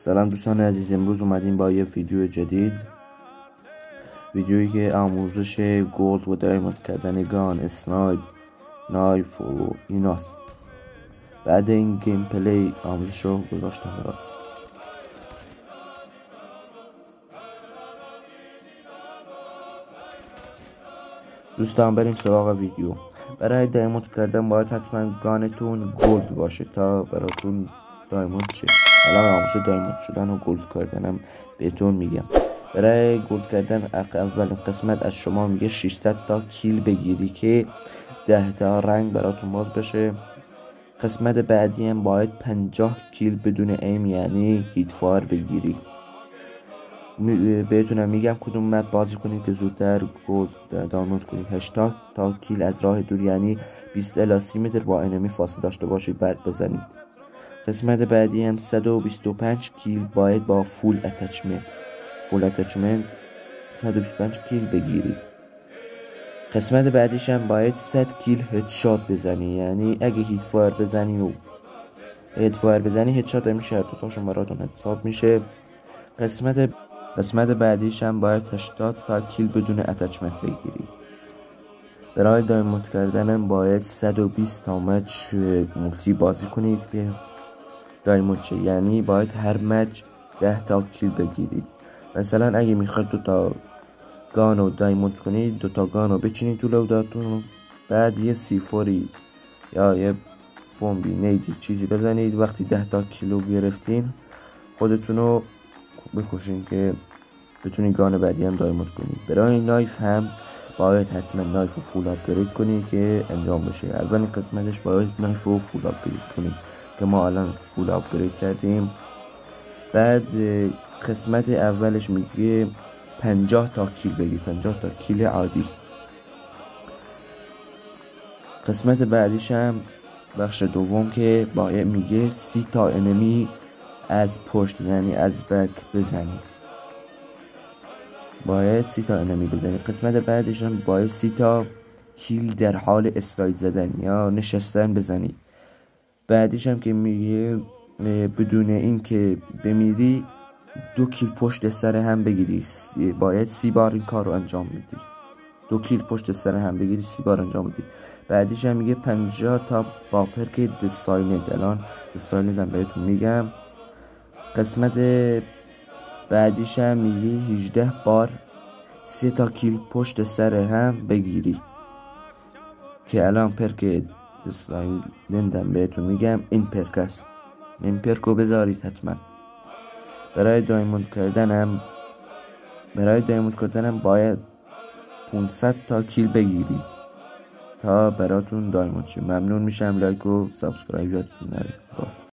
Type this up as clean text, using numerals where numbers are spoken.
سلام دوستان عزیز، امروز اومدیم با یه ویدیو جدید، ویدیویی که آموزش گلد و دایموند کردن گان، اسنایپ، نایف و ایناست. بعد این گیم پلی آموزش رو گذاشتم برات. دوستان بریم سراغ ویدیو. برای دایموند کردن باید حتما گانتون گلد باشه تا براتون دایموند شه. الان آموزش دایموند شدن و گلد کردنم بهتون میگم. برای گلد کردن اولین قسمت از شما میگه 600 تا کیل بگیری که 10 تا رنگ براتون باز بشه. قسمت بعدی هم باید 50 کیل بدون ایم یعنی هیت فایر بگیری. بهتونم میگم کدوم مپ بازی کنید که زودتر گلد دانلود کنید. 80 تا کیل از راه دور یعنی 20 الی 30 متر با انمی فاصله داشته باشید بعد بزنید. قسمت بعدی هم 125 کیل باید با فول اتچمنت 125 کیل بگیرید. قسمت بعدیش هم باید 100 کیل هدشات بزنی، یعنی اگه هیت فایر بزنی هدشات میشه، دوتاشون براتون حساب میشه. قسمت بعدیش هم باید 80 تا کیل بدون اتچمنت بگیری. برای دایموند کردن باید 120 تا مچ موسی بازی کنید که دایموند شه، یعنی باید هر مچ 10 تا کیل بگیرید. مثلا اگه میخواید 2 تا گانو دایموند کنید، 2 تا گانو بچینید تو لوداتون، بعد یه سیفوری یا یه بمبی نیدی چیزی بزنید. وقتی 10 تا کیلو گرفتین خودتونو بکشین که بتونید گان بعدی هم دایموند کنید. برای نایف هم باید حتما نایف رو فول آپگرید کنید که انجام بشه. اولین قسمتش باید نایف رو فول آپگرید کنید که ما الان فول آپگرید کردیم. بعد قسمت اولش میگه 50 تا کیل بگیر، 50 تا کیل عادی. قسمت بعدیش هم بخش دوم که باید میگه 30 تا انمی از پشت یعنی از بک بزنی، باید 30 تا انمی بزنی. قسمت بعدش هم باید 30 تا کیل در حال اسلاید زدن یا نشستن بزنی. بعدش هم که میگه بدون این که بمیری 2 کیل پشت سر هم بگیری، باید 30 بار این کار رو انجام بدی. 2 کیل پشت سر هم بگیری 30 بار انجام بدی. بعدش هم میگه 50 تا با پرک دسایلنت، الان دسایلنت هم بهتون میگم. قسمت بعدیش هم میگه 18 بار 3 تا کیل پشت سر هم بگیری که الان پرک دسایلنت هم بهتون میگم. این پرک است، این پرک رو بذارید حتما. برای دایموند کردنم باید 500 تا کیل بگیری تا براتون دایموند شه. ممنون میشم، لایک و سابسکرایب یادتون نره.